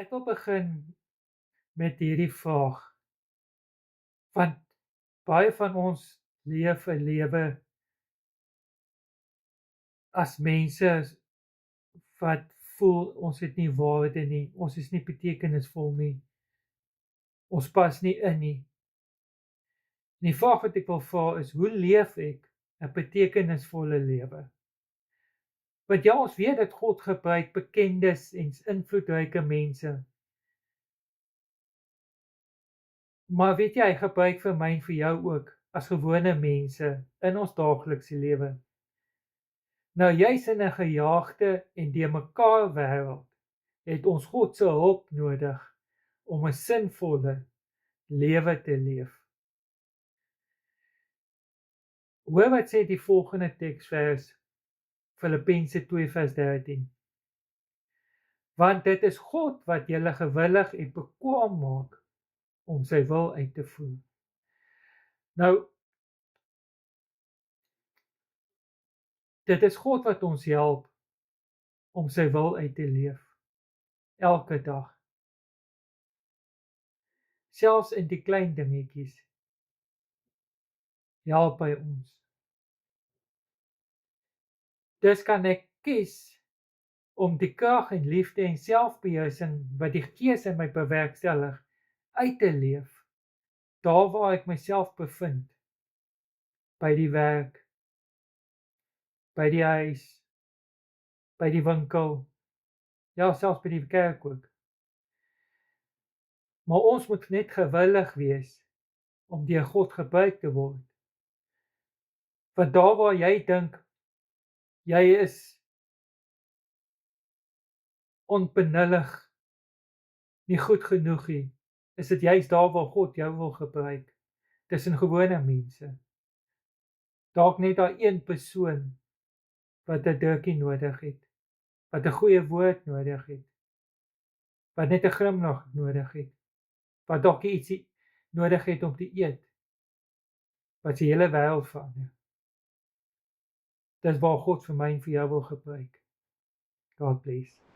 Ek wil begin met hierdie vraag, want baie van ons leef 'n lewe as mense wat voel ons het nie waarde nie, ons is nie betekenisvol nie, ons pas nie in nie. En die vraag wat ek wil vra is, hoe leef ek 'n betekenisvolle lewe? Want ja, ons weet dat God gebruik bekendes en invloedryke mense. Maar weet jy, hy gebruik vir my en vir jou ook as gewone mense in ons daaglikse lewe. Nou juis in 'n gejaagde en de mekaar wêreld het ons God se hulp nodig om 'n sinvolle lewe te leef. Hoor wat sê die volgende teksvers, Filippense 2:13. Want dit is God wat julle gewillig en bekwaam maak om sy wil uit te voer. Nou, dit is God wat ons help om sy wil uit te leef, elke dag. Selfs in die klein dingetjies help hy ons. Dus kan ek kies om die krag en liefde en selfbeheersing wat die Gees in my bewerkstellig uit te leef, daar waar ek myself bevind, by die werk, by die huis, by die winkel, ja, selfs by die kerk ook. Maar ons moet net gewillig wees om deur God gebruik te word. Want daar waar jy dink jy is onbenullig, nie goed genoeg nie, is dit juist daar waar God jou wil gebruik, tussen gewone mense. Dalk net daai een persoon wat 'n drukkie nodig het, wat 'n goeie woord nodig het, wat net 'n glimlag nodig het, wat dalk ietsie nodig het om te eet, wat sy hele wêreld verander. Dis waar God vir my en vir jou wil gebruik. God bless.